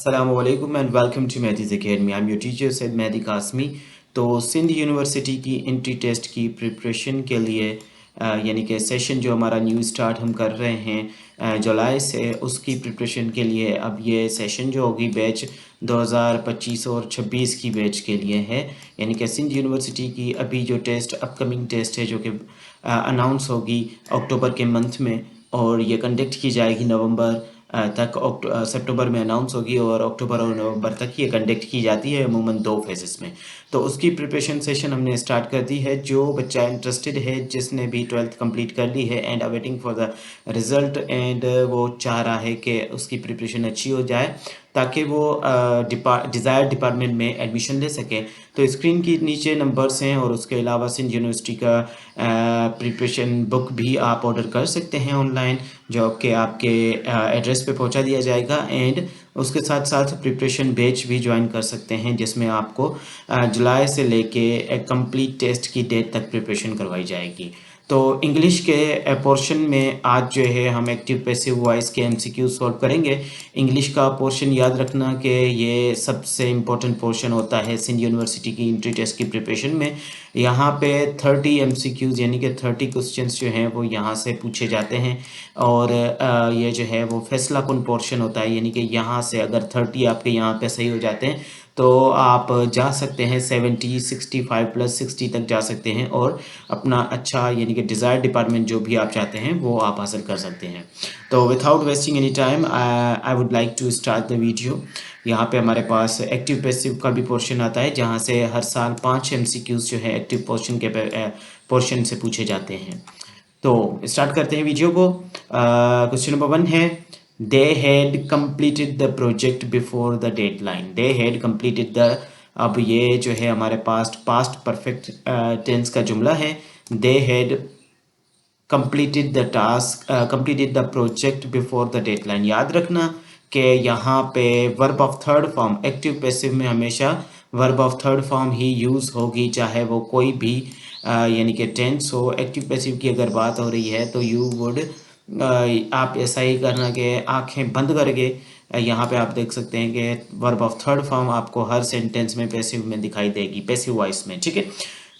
Assalamualaikum and welcome to Mehdi's Academy. I'm your teacher Said Mehdi Kasmi. तो Sindh university की entry test की preparation के लिए यानी कि सेशन जो हमारा न्यू स्टार्ट हम कर रहे हैं जुलाई से, उसकी प्रिपरेशन के लिए अब ये सेशन जो होगी बैच 2025 और 26 की बैच के लिए है। यानी कि सिंध यूनिवर्सिटी की अभी जो टेस्ट अपकमिंग टेस्ट है जो कि अनाउंस होगी अक्टूबर के मंथ में, और ये कंडक्ट की जाएगी नवंबर तक। सितंबर में अनाउंस होगी और अक्टूबर और नवंबर तक ये कंडक्ट की जाती है, अमूमन 2 फेजेस में। तो उसकी प्रिपरेशन सेशन हमने स्टार्ट कर दी है। जो बच्चा इंटरेस्टेड है, जिसने भी 12th कंप्लीट कर ली है and awaiting for the result, and वो चाह रहा है कि उसकी प्रिपरेशन अच्छी हो जाए ताकि वो डिज़ायर डिपार्टमेंट में एडमिशन ले सके, तो स्क्रीन के नीचे नंबर्स हैं। और उसके अलावा सिंध यूनिवर्सिटी का प्रिपरेशन बुक भी आप ऑर्डर कर सकते हैं ऑनलाइन, जो कि आपके एड्रेस पे पहुंचा दिया जाएगा। एंड उसके साथ साथ प्रिपरेशन बैच भी ज्वाइन कर सकते हैं, जिसमें आपको जुलाई से लेके कंप्लीट टेस्ट की डेट तक प्रिपरेशन करवाई जाएगी। तो इंग्लिश के पोर्शन में आज जो है हम एक्टिव पैसिव वॉइस के एमसीक्यू सॉल्व करेंगे। इंग्लिश का पोर्शन याद रखना कि ये सबसे इम्पोर्टेंट पोर्शन होता है सिंध यूनिवर्सिटी की एंट्री टेस्ट की प्रिपरेशन में। यहाँ पे 30 एमसीक्यूज़ यानी कि 30 क्वेश्चंस जो हैं वो यहाँ से पूछे जाते हैं। और ये जो है वो फैसला कुन पोर्शन होता है, यानी कि यहाँ से अगर 30 आपके यहाँ पे सही हो जाते हैं तो आप जा सकते हैं 70, 65 प्लस 60 तक जा सकते हैं, और अपना अच्छा यानी कि डिज़ायर डिपार्टमेंट जो भी आप चाहते हैं वो आप हासिल कर सकते हैं। तो without wasting any time I would like to start the video. यहाँ पे हमारे पास एक्टिव पैसिव का भी पोर्शन आता है, जहाँ से हर साल 5 एमसीक्यूज़ जो है एक्टिव पोर्शन के पोर्शन से पूछे जाते हैं। तो स्टार्ट करते हैं वीडियो को। क्वेश्चन नंबर 1 है, they had completed the project before the deadline. They had completed the, अब ये जो है हमारे पास्ट परफेक्ट टेंस का जुमला है। They had completed the task, completed the project before the deadline. याद रखना कि यहाँ पे verb of third form, active passive में हमेशा verb of third form he use होगी, चाहे वो कोई भी यानी कि टेंस हो। एक्टिव पैसिव की अगर बात हो रही है तो यू वुड, आप ऐसा ही करना कि आंखें बंद करके यहाँ पे आप देख सकते हैं कि वर्ब ऑफ थर्ड फॉर्म आपको हर सेंटेंस में पैसिव में दिखाई देगी, पैसिव वॉइस में, ठीक है।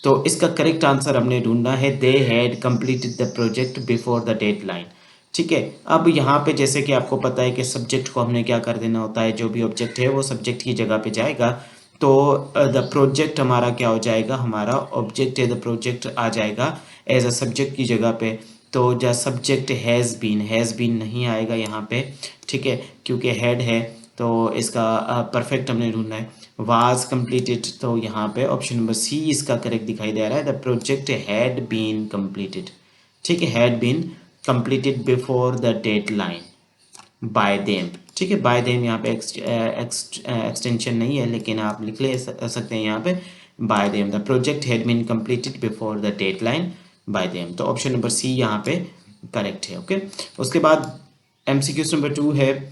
तो इसका करेक्ट आंसर हमने ढूंढना है, they had completed the project before the deadline, ठीक है। अब यहाँ पे जैसे कि आपको पता है कि सब्जेक्ट को हमने क्या कर देना होता है, जो भी ऑब्जेक्ट है वो सब्जेक्ट की जगह पे जाएगा। तो द प्रोजेक्ट हमारा क्या हो जाएगा, हमारा ऑब्जेक्ट है द प्रोजेक्ट आ जाएगा एज अ सब्जेक्ट की जगह पे। तो द सब्जेक्ट हैज़ बीन नहीं आएगा यहाँ पे, ठीक है, क्योंकि हेड है। तो इसका परफेक्ट हमने ढूंढना है। वाज कंप्लीटेड, तो यहाँ पे ऑप्शन नंबर सी इसका करेक्ट दिखाई दे रहा है, the project had been completed, ठीक है, had been completed before the deadline by them, ठीक है। बाय देम यहाँ पे एक्सटेंशन नहीं है, लेकिन आप लिख ले सकते हैं यहाँ पे by them, the project had been completed before the deadline by them. तो ऑप्शन नंबर सी यहाँ पे करेक्ट है, ओके। उसके बाद एमसीक्यूज नंबर 2 है,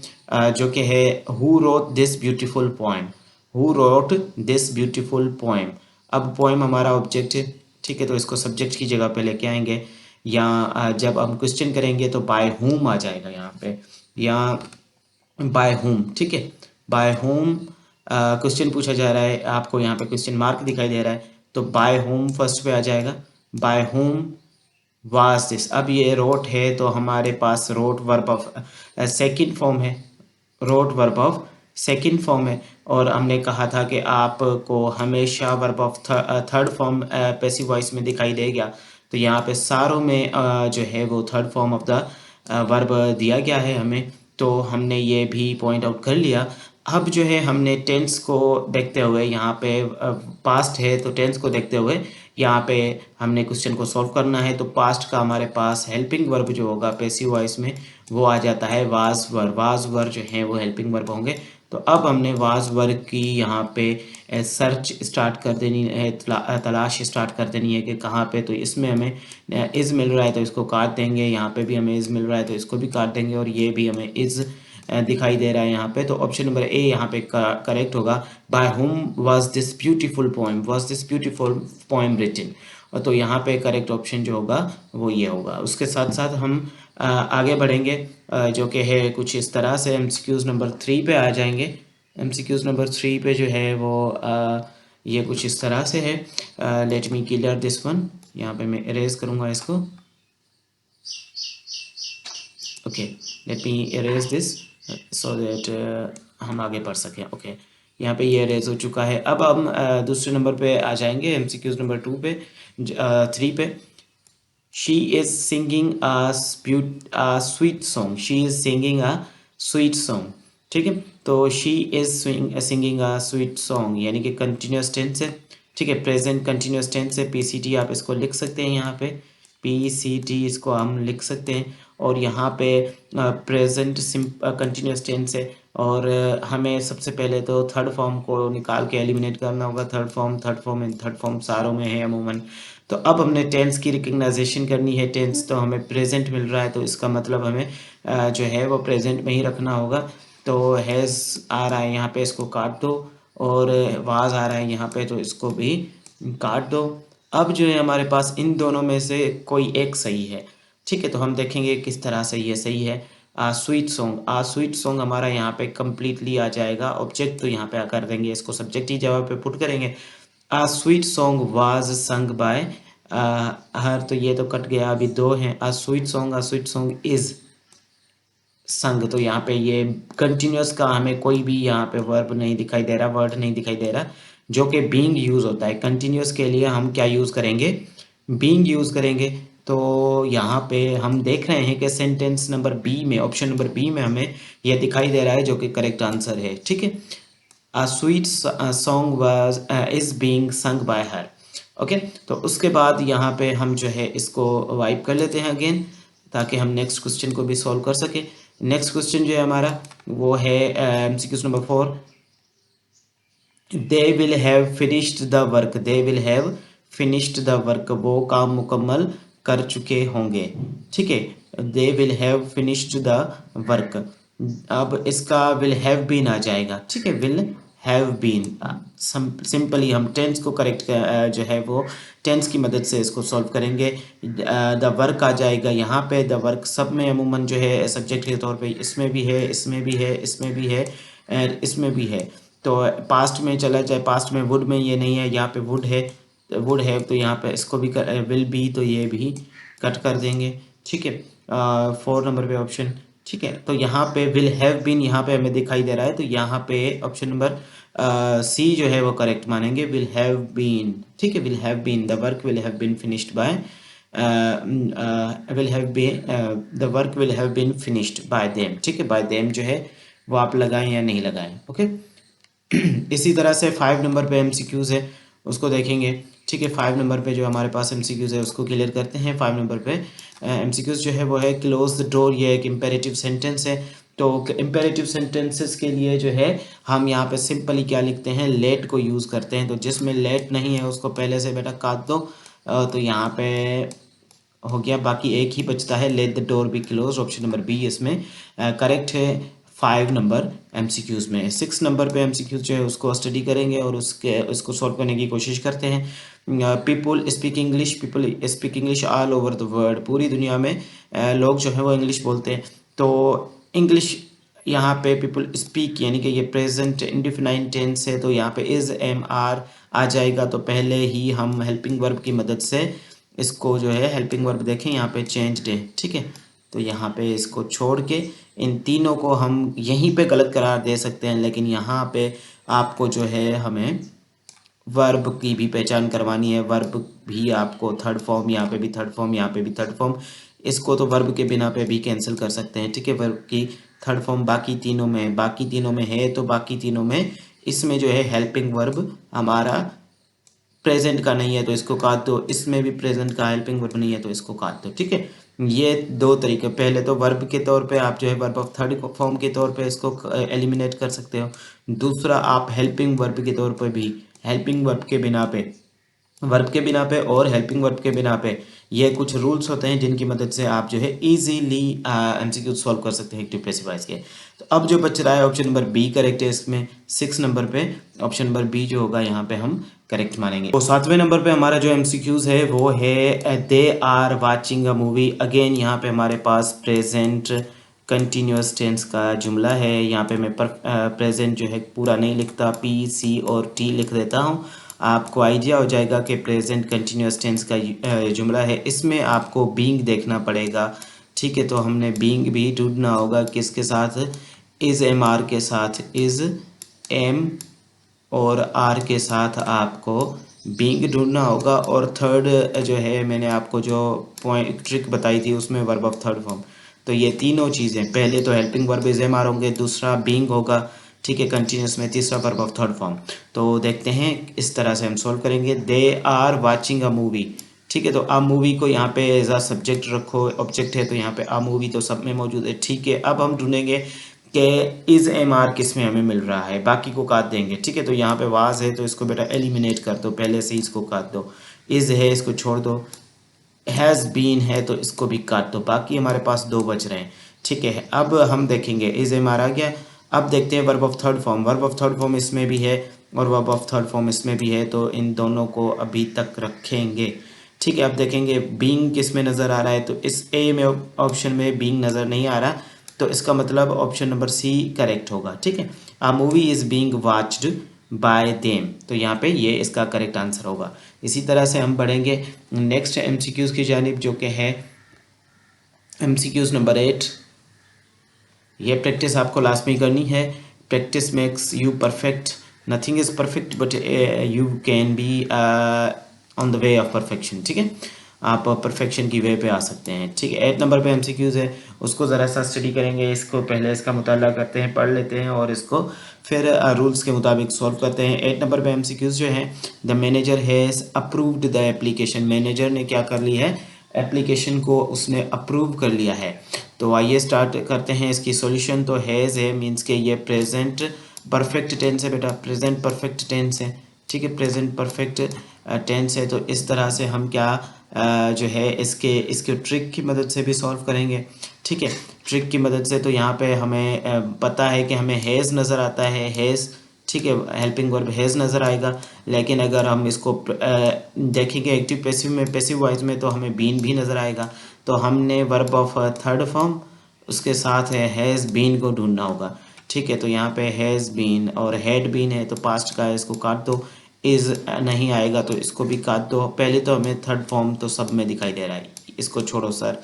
जो कि है who wrote this beautiful poem. Who wrote this beautiful poem. अब पोएम हमारा ऑब्जेक्ट है, ठीक है, तो इसको सब्जेक्ट की जगह पे लेके आएंगे। या जब हम क्वेश्चन करेंगे तो बाय हुम आ जाएगा यहाँ पे, या बाय होम, ठीक है, बाय होम क्वेश्चन पूछा जा रहा है, आपको यहाँ पे क्वेश्चन मार्क दिखाई दे रहा है, तो बाय होम फर्स्ट पे आ जाएगा। बाय होम वाज दिस, अब ये रोट है तो हमारे पास wrote verb of second form है, wrote verb of second form है। और हमने कहा था कि आपको हमेशा verb of third form passive voice में दिखाई देगा। तो यहाँ पे सारों में जो है वो third form of the verb दिया गया है हमें, तो हमने ये भी पॉइंट आउट कर लिया। अब जो है हमने टेंस को देखते हुए, यहाँ पे पास्ट है तो टेंस को देखते हुए यहाँ पे हमने क्वेश्चन को सॉल्व करना है। तो पास्ट का हमारे पास हेल्पिंग वर्ब जो होगा पैसिव वॉइस में वो आ जाता है वाज वर। वाज वर जो है वो हेल्पिंग वर्ब होंगे। तो अब हमने वाज वर की यहाँ पे सर्च स्टार्ट कर देनी है, तलाश स्टार्ट कर देनी है कि कहाँ पे। तो इसमें हमें इज़ मिल रहा है तो इसको काट देंगे, यहाँ पे भी हमें इज़ मिल रहा है तो इसको भी काट देंगे, और ये भी हमें इज़ दिखाई दे रहा है यहाँ पे। तो ऑप्शन नंबर ए यहाँ पे करेक्ट होगा। By whom was this beautiful poem, was this beautiful poem written. और तो यहाँ पे करेक्ट ऑप्शन जो होगा वो ये होगा। उसके साथ साथ हम आगे बढ़ेंगे, जो कि है कुछ इस तरह से। एमसीक्यूज नंबर 3 पे आ जाएंगे। एमसीक्यूज नंबर 3 पे जो है वो ये कुछ इस तरह से है। Let me clear this one. यहाँ पे मैं इरेज करूँगा इसको। Okay, let me erase this so that हम आगे बढ़ सकें। ओके, यहाँ पे ये इरेज हो चुका है। अब हम दूसरे नंबर पे आ जाएंगे, एमसीक्यूज नंबर 2 पे 3 पे। She is singing a sweet song। She is singing a sweet song। ठीक है, तो she is singing a sweet song यानी कि कंटिन्यूस टेंस है। ठीक है, प्रेजेंट कंटिन्यूस टेंस है। पीसीटी आप इसको लिख सकते हैं, यहाँ पे पीसीटी इसको हम लिख सकते हैं। और यहाँ पे प्रेजेंट कंटिन्यूस टेंस है। और हमें सबसे पहले तो थर्ड फॉर्म को निकाल के एलिमिनेट करना होगा। Third form and third form सारों में है अमूमन। तो अब हमने टेंस की रिकग्नाइजेशन करनी है। टेंस तो हमें प्रेजेंट मिल रहा है, तो इसका मतलब हमें जो है वो प्रेजेंट में ही रखना होगा। तो हैज़ आ रहा है यहाँ पे, इसको काट दो। और वाज आ रहा है यहाँ पे, तो इसको भी काट दो। अब जो है हमारे पास इन दोनों में से कोई एक सही है। ठीक है, तो हम देखेंगे किस तरह से ये सही है। स्वीट सॉन्ग हमारा यहाँ पे कम्प्लीटली आ जाएगा। ऑब्जेक्ट तो यहाँ पे कर देंगे, इसको सब्जेक्ट ही जगह पे पुट करेंगे। Sweet song was sung by हर, तो ये तो कट गया, अभी दो हैं। स्वीट सॉन्ग इज संग, तो यहाँ पे ये कंटिन्यूस का हमें कोई भी यहाँ पे वर्ब नहीं दिखाई दे रहा, वर्ड नहीं दिखाई दे रहा, जो कि बीइंग यूज होता है। कंटिन्यूस के लिए हम क्या यूज करेंगे? बीइंग यूज करेंगे। तो यहाँ पे हम देख रहे हैं कि सेंटेंस नंबर बी में, ऑप्शन नंबर बी में हमें यह दिखाई दे रहा है, जो कि करेक्ट आंसर है। ठीक है, a sweet song was is being sung by her। Okay, तो उसके बाद यहाँ पे हम जो है इसको वाइप कर लेते हैं अगेन, ताकि हम नेक्स्ट क्वेश्चन को भी सॉल्व कर सके। नेक्स्ट क्वेश्चन जो है हमारा वो है MCQ number 4। They will have finished the work. They will have finished the work, वो काम मुकम्मल कर चुके होंगे। ठीक है, they will have finished the work. अब इसका विल हैव बीन आ जाएगा। ठीक है, विल हैव बीन। सिंपली हम टेंस को करेक्ट जो है वो टेंस की मदद से इसको सॉल्व करेंगे। द वर्क आ जाएगा यहाँ पे। द वर्क सब में अमूमन जो है सब्जेक्ट के तौर पे इसमें भी है, इसमें भी है, इसमें भी है, इसमें भी है। तो पास्ट में चला जाए, पास्ट में वुड में ये नहीं है, यहाँ पे वुड है, वुड है, तो यहाँ पे इसको भी विल बी, तो ये भी कट कर देंगे। ठीक है, 4 नंबर पे ऑप्शन। ठीक है, तो यहाँ पे विल हैव बीन यहाँ पे हमें दिखाई दे रहा है, तो यहाँ पे ऑप्शन नंबर सी जो है वो करेक्ट मानेंगे, विल हैव बीन। ठीक है, will have been the work will have been finished by will have been the work will have been finished by them. ठीक है, बाय देम जो है वो आप लगाएं या नहीं लगाएं। ओके, इसी तरह से 5 नंबर पे एमसीक्यूज है, उसको देखेंगे। ठीक है, 5 नंबर पे जो हमारे पास एमसीक्यूज है उसको क्लियर करते हैं। 5 नंबर पे एमसीक्यूज जो है वो है क्लोज द डोर। ये एक इम्पेरेटिव सेंटेंस है। तो इम्पेरेटिव सेंटेंसेस के लिए जो है हम यहाँ पे सिंपली क्या लिखते हैं? लेट को यूज़ करते हैं। तो जिसमें लेट नहीं है उसको पहले से बेटा काट दो। तो यहाँ पे हो गया, बाकी एक ही बचता है, let the door be close. Option number B इसमें करेक्ट है 5 नंबर एमसीक्यूज में। 6 नंबर पे एमसीक्यूज जो है उसको स्टडी करेंगे और उसको सॉल्व करने की कोशिश करते हैं। People speak English all over the world. पूरी दुनिया में लोग जो है वो इंग्लिश बोलते हैं। तो इंग्लिश यहाँ पे पीपल स्पीक यानी कि ये प्रेजेंट इंडिफिनाइट टेंस है, तो यहाँ पे इज एम आर आ जाएगा। तो पहले ही हम हेल्पिंग वर्ब की मदद से इसको जो है हेल्पिंग वर्ब देखें, यहाँ पे चेंज्ड है। ठीक है, तो यहाँ पे इसको छोड़ के इन तीनों को हम यहीं पे गलत करार दे सकते हैं, लेकिन यहाँ पे आपको जो है हमें वर्ब की भी पहचान करवानी है। वर्ब भी आपको थर्ड फॉर्म, यहाँ पे भी थर्ड फॉर्म, यहाँ पे भी थर्ड फॉर्म। इसको तो वर्ब के बिना पे भी कैंसिल कर सकते हैं। ठीक है, वर्ब की थर्ड फॉर्म बाकी तीनों में है, तो बाकी तीनों में इसमें जो है हेल्पिंग वर्ब हमारा प्रेजेंट का नहीं है, तो इसको काट दो। इसमें भी प्रेजेंट का हेल्पिंग वर्ब नहीं है, तो इसको काट दो। ठीक है, ये दो तरीके। पहले तो वर्ब के तौर पे आप जो है वर्ब ऑफ थर्ड फॉर्म के तौर पे इसको एलिमिनेट कर सकते हो। दूसरा आप हेल्पिंग वर्ब के तौर पे भी, हेल्पिंग वर्ब के बिना पे, वर्ब के बिना पे और हेल्पिंग वर्ब के बिना पे, ये कुछ रूल्स होते हैं जिनकी मदद से आप जो है इजीली एमसीक्यू सॉल्व कर सकते हैं एक्टिव पैसिव वॉइस के। तो अब जो बच रहा है ऑप्शन नंबर बी करेक्ट है इसमें। 6 नंबर पे ऑप्शन नंबर बी जो होगा यहाँ पे हम करेक्ट मानेंगे। तो 7वें नंबर पे हमारा जो एमसीक्यूज है वो है they are watching a movie. Again यहाँ पे हमारे पास प्रेजेंट कंटिन्यूस टेंस का जुमला है। यहाँ पे मैं प्रेजेंट जो है पूरा नहीं लिखता, पी सी और टी लिख देता हूँ। आपको आइडिया हो जाएगा कि प्रेजेंट कंटिन्यूस टेंस का जुमला है। इसमें आपको बीइंग देखना पड़ेगा, ठीक है। तो हमने बीइंग भी ढूंढना होगा, किसके साथ, इज़ एम आर के साथ, इज़ एम और आर के साथ आपको बीइंग ढूंढना होगा। और थर्ड जो है, मैंने आपको जो पॉइंट ट्रिक बताई थी उसमें वर्ब ऑफ थर्ड फॉर्म। तो ये तीनों चीज़ें, पहले तो helping verb is am are होंगे, दूसरा बीइंग होगा, ठीक है, कंटिन्यूस में, तीसरा वर्ब ऑफ थर्ड फॉर्म। तो देखते हैं इस तरह से हम सॉल्व करेंगे। They are watching a movie, ठीक है। तो आ मूवी को यहाँ पे एज आ सब्जेक्ट रखो, ऑब्जेक्ट है तो यहाँ पे आ मूवी तो सब में मौजूद है, ठीक है। अब हम ढूंढेंगे कि इज एम आर किस में हमें मिल रहा है, बाकी को काट देंगे, ठीक है। तो यहाँ पे वाज है तो इसको बेटा एलिमिनेट कर दो, पहले से इसको काट दो। इज है इसको छोड़ दो, हैज़ बीन है तो इसको भी काट दो, बाकी हमारे पास दो बच रहे हैं, ठीक है। अब हम देखेंगे इज एम आर आ गया। अब देखते हैं verb of third form. Verb of third form इसमें भी है और वर्ब ऑफ थर्ड फॉर्म इसमें भी है, तो इन दोनों को अभी तक रखेंगे, ठीक है। अब देखेंगे बीइंग किस में नज़र आ रहा है, तो इस ए में ऑप्शन में बीइंग नज़र नहीं आ रहा, तो इसका मतलब ऑप्शन नंबर सी करेक्ट होगा, ठीक है। A movie is being watched by them, तो यहाँ पे ये इसका करेक्ट आंसर होगा। इसी तरह से हम बढ़ेंगे नेक्स्ट एमसीक्यूज़ की जानिब, जो कि है एमसीक्यूज़ नंबर 8। ये प्रैक्टिस आपको लास्ट में करनी है। Practice makes you perfect, nothing is perfect but you can be on the way of perfection, ठीक है। आप परफेक्शन की वे पे आ सकते हैं, ठीक है। 8 नंबर पे एमसीक्यूज़ है, उसको ज़रा सा स्टडी करेंगे। इसको पहले इसका मुताला करते हैं, पढ़ लेते हैं और इसको फिर रूल्स के मुताबिक सॉल्व करते हैं। 8 नंबर पे एमसीक्यूज़ जो है, the manager has approved the application, manager ने क्या कर ली है, एप्लीकेशन को उसने अप्रूव कर लिया है। तो आइए स्टार्ट करते हैं इसकी सॉल्यूशन। तो हैज़ है मींस के ये प्रेजेंट परफेक्ट टेंस है बेटा, प्रेजेंट परफेक्ट टेंस है, ठीक है, प्रेजेंट परफेक्ट टेंस है। तो इस तरह से हम क्या जो है इसके ट्रिक की मदद से भी सॉल्व करेंगे, ठीक है। ट्रिक की मदद से तो यहाँ पे हमें पता है कि हमें हैज़ नज़र आता है, हैज़, ठीक है, हेल्पिंग वर्ब हैज़ नज़र आएगा। लेकिन अगर हम इसको देखेंगे एक्टिव पैसिव में, पैसिव वॉइस में, तो हमें बीन भी नज़र आएगा। तो हमने वर्ब ऑफ थर्ड फॉर्म उसके साथ है हैज़ बीन को ढूंढना होगा, ठीक है। तो यहाँ पे हैज़ बीन और हैड बीन है तो पास्ट का है, इसको काट दो। इज़ नहीं आएगा तो इसको भी काट दो। पहले तो हमें थर्ड फॉर्म तो सब में दिखाई दे रहा है, इसको छोड़ो सर,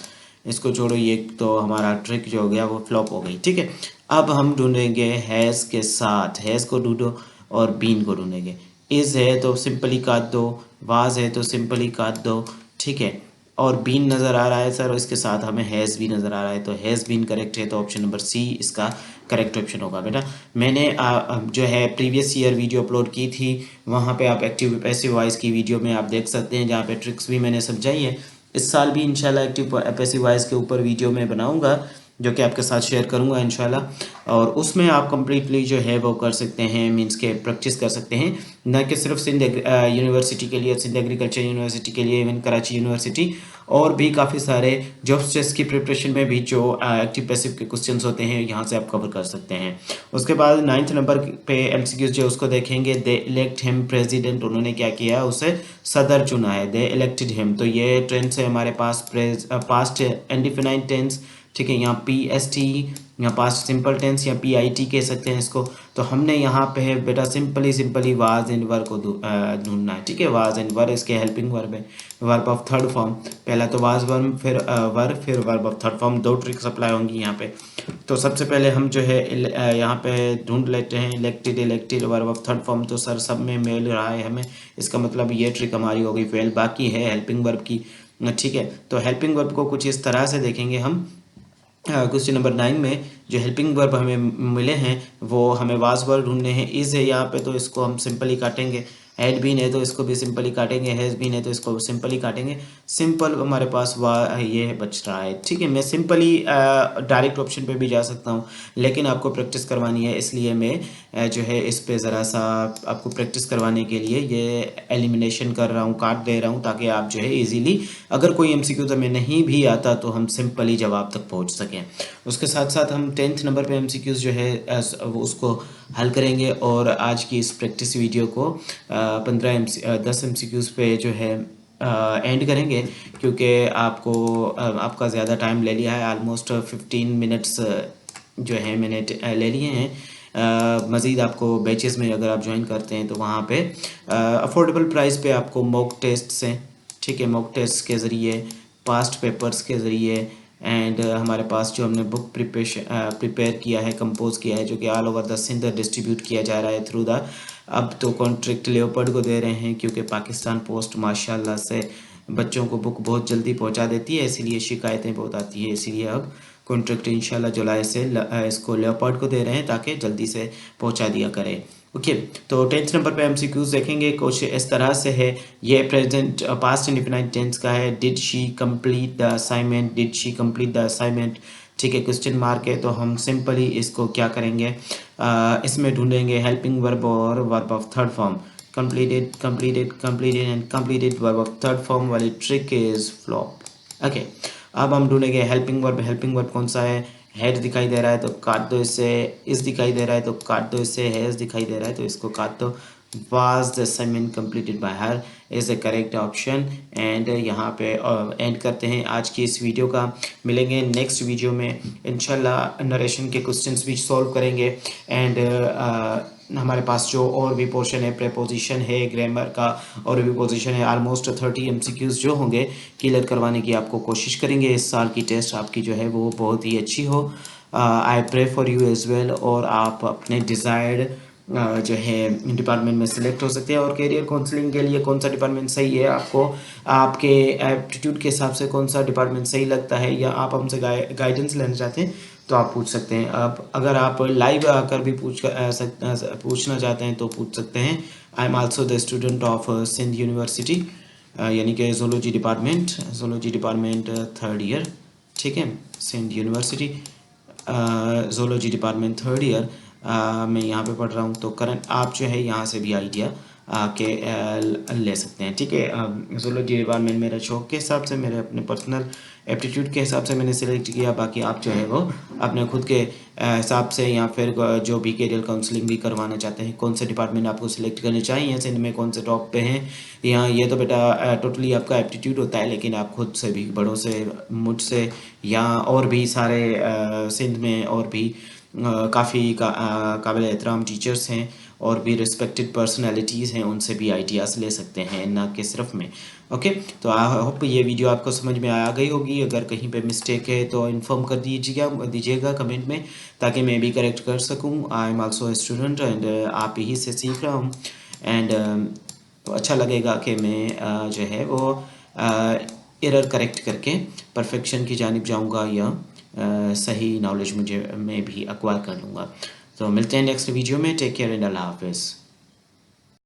इसको छोड़ो, ये तो हमारा ट्रिक जो हो गया वो फ्लॉप हो गई, ठीक है। अब हम ढूंढेंगे हैज़ के साथ, हैज़ को ढूंढो और बीन को ढूंढेंगे। इज़ है तो सिंपली काट दो, वाज है तो सिंपली काट दो, ठीक है। और बीन नज़र आ रहा है सर और इसके साथ हमें हैज़ भी नज़र आ रहा है, तो हैज़ बीन करेक्ट है, तो ऑप्शन नंबर सी इसका करेक्ट ऑप्शन होगा बेटा। मैंने जो है प्रीवियस ईयर वीडियो अपलोड की थी, वहाँ पे आप एक्टिव पैसिव वॉइस की वीडियो में आप देख सकते हैं, जहाँ पे ट्रिक्स भी मैंने समझाई है। इस साल भी इंशाल्लाह एक्टिव पैसिव वॉइस के ऊपर वीडियो मैं बनाऊँगा, जो कि आपके साथ शेयर करूँगा इंशाल्लाह। और उसमें आप कम्प्लीटली जो है वो कर सकते हैं, मीन्स के प्रैक्टिस कर सकते हैं, न कि सिर्फ सिंध यूनिवर्सिटी के लिए, सिंध एग्रीकल्चर यूनिवर्सिटी के लिए, इवन कराची यूनिवर्सिटी और भी काफ़ी सारे जॉब स्ट्रेस की प्रिपरेशन में भी जो एक्टिव पैसिव के क्वेश्चंस होते हैं, यहाँ से आप कवर कर सकते हैं। उसके बाद 9th नंबर पे एमसीक्यूज जो उसको देखेंगे। दे इलेक्ट हिम प्रेसिडेंट, उन्होंने क्या किया, उसे सदर चुना है, दे इलेक्टेड हिम। तो ये टेंस है हमारे पास पास्ट इंडेफिनाइट टेंस, ठीक है। यहाँ पी एस टी, यहाँ पास्ट सिंपल टेंस या पी आई टी कह सकते हैं इसको। तो हमने यहाँ पे है बेटा सिंपली वाज एंड वर को ढूंढना है, ठीक है। वाज एंड वर इसके हेल्पिंग वर्ब है, वर्ब ऑफ थर्ड फॉर्म। पहला तो वाज वर्ब, फिर वर, फिर वर्ब ऑफ थर्ड फॉर्म, दो ट्रिक्स अप्लाई होंगी यहाँ पे। तो सबसे पहले हम जो है यहाँ पे ढूंढ लेते हैं elected, elected verb of third form, तो सर सब में मिल रहा है हमें, इसका मतलब ये ट्रिक हमारी हो गई फेल। बाकी है हेल्पिंग वर्ब की, ठीक है। तो हेल्पिंग वर्ब को कुछ इस तरह से देखेंगे हम। क्वेश्चन नंबर 9 में जो हेल्पिंग वर्ब हमें मिले हैं वो हमें वाज वर्ब ढूंढने हैं। इज़ है यहाँ पे तो इसको हम सिंपली काटेंगे, हैड बीन है तो इसको भी सिंपली काटेंगे, हैज़ बीन है तो इसको सिंपली काटेंगे। सिंपल हमारे पास ये बच रहा है, ठीक है। मैं सिंपली डायरेक्ट ऑप्शन पे भी जा सकता हूँ, लेकिन आपको प्रैक्टिस करवानी है, इसलिए मैं जो है इस पे ज़रा सा आपको प्रैक्टिस करवाने के लिए ये एलिमिनेशन कर रहा हूँ, काट दे रहा हूँ, ताकि आप जो है ईजीली अगर कोई एमसीक्यू हमें नहीं भी आता तो हम सिंपली जवाब तक पहुँच सकें। उसके साथ साथ हम 10th नंबर पे एमसीक्यूज़ जो है उसको हल करेंगे। और आज की इस प्रैक्टिस वीडियो को 10 एमसीक्यूज़ पे जो है एंड करेंगे क्योंकि आपका ज़्यादा टाइम ले लिया है। ऑलमोस्ट 15 मिनट्स जो है मैंने ले लिए हैं। मज़ीद आपको बैचेस में अगर आप ज्वाइन करते हैं तो वहाँ पे अफोर्डेबल प्राइस पे आपको मॉक टेस्ट हैं, ठीक है, मॉक टेस्ट के ज़रिए, पास्ट पेपर्स के ज़रिए एंड हमारे पास जो हमने बुक प्रिपेयर किया है, कंपोज किया है, जो कि all over the Sindh distribute किया जा रहा है थ्रू द, अब तो कॉन्ट्रैक्ट लेओपर्ड को दे रहे हैं क्योंकि पाकिस्तान पोस्ट माशाल्लाह से बच्चों को बुक बहुत जल्दी पहुंचा देती है, इसीलिए शिकायतें बहुत आती है। इसीलिए अब कॉन्ट्रैक्ट इंशाल्लाह जुलाई से इसको लेओपर्ड को दे रहे हैं ताकि जल्दी से पहुंचा दिया करें। ओके, तो 10th नंबर पे एमसीक्यूज देखेंगे। कुछ इस तरह से है, ये प्रेजेंट पास्ट इंडिफिनाइट टेंस का है। Did she complete the assignment, did she complete the assignment, ठीक है, क्वेश्चन मार्क है। तो हम सिंपली इसको क्या करेंगे, इसमें ढूंढेंगे हेल्पिंग वर्ब और verb of third form. completed completed completed and completed verb of third form वाली ट्रिक इज फ्लॉप। ओके, अब हम ढूंढेंगे हेल्पिंग वर्ब। हेल्पिंग वर्ब कौन सा है, हेड दिखाई दे रहा है तो काट दो इससे, इस दिखाई दे रहा है तो काट दो इससे, हैज दिखाई दे रहा है तो इसको काट दो। was the assignment completed by her is the correct option and यहाँ पे एंड करते हैं आज की इस वीडियो का। मिलेंगे नेक्स्ट वीडियो में इंशाल्लाह, नरेशन के क्वेश्चंस भी सॉल्व करेंगे एंड हमारे पास जो और भी पोर्शन है, प्रेपोजिशन है, ग्रामर का और भी पोजीशन है, ऑलमोस्ट 30 एमसीक्यूज जो होंगे क्लियर करवाने की आपको कोशिश करेंगे। इस साल की टेस्ट आपकी जो है वो बहुत ही अच्छी हो। I pray for you as well, और आप अपने डिज़ायर्ड जो है डिपार्टमेंट में सिलेक्ट हो सकते हैं। और करियर काउंसलिंग के लिए कौन सा डिपार्टमेंट सही है, आपको आपके एप्टीट्यूड के हिसाब से कौन सा डिपार्टमेंट सही लगता है, या आप हमसे गाइडेंस लेना चाहते हैं तो आप पूछ सकते हैं। अब अगर आप लाइव आकर भी पूछना चाहते हैं तो पूछ सकते हैं। I am also the student of Sindh university, यानी कि ज़ूलॉजी डिपार्टमेंट 3rd ईयर, ठीक है, Sindh university zoology department 3rd year मैं यहाँ पे पढ़ रहा हूँ। तो करंट आप जो है यहाँ से भी आइडिया के ले सकते हैं, ठीक है। ज़ूलॉजी डिपार्टमेंट मेरे शौक के हिसाब से, मेरे अपने पर्सनल एप्टीट्यूड के हिसाब से मैंने सिलेक्ट किया। बाकी आप जो है वो अपने खुद के हिसाब से, या फिर जो भी करियर काउंसलिंग भी करवाना चाहते हैं, कौन से डिपार्टमेंट आपको सिलेक्ट करने चाहिए, सिंध में कौन से टॉप पे हैं, यहाँ ये तो बेटा टोटली आपका एप्टीट्यूड होता है, लेकिन आप खुद से भी, बड़ों से, मुझसे, या और भी सारे सिंध में और भी काफ़ी काबिल एहतराम टीचर्स हैं और भी रिस्पेक्टेड पर्सनालिटीज़ हैं, उनसे भी आइडियाज़ ले सकते हैं, ना कि सिर्फ में। ओके, तो आई होप ये वीडियो आपको समझ में आ गई होगी। अगर कहीं पे मिस्टेक है तो इन्फॉर्म कर दीजिएगा कमेंट में, ताकि मैं भी करेक्ट कर सकूं। आई am also a student and आप ही से सीख रहा हूं एंड तो अच्छा लगेगा कि मैं जो है वो एरर करेक्ट करके परफेक्शन की जानिब जाऊंगा, या सही नॉलेज मुझे मैं भी एक्वायर कर लूँगा। तो मिलते हैं नेक्स्ट वीडियो में। टेक केयर एंड अल्लाह हाफिज़।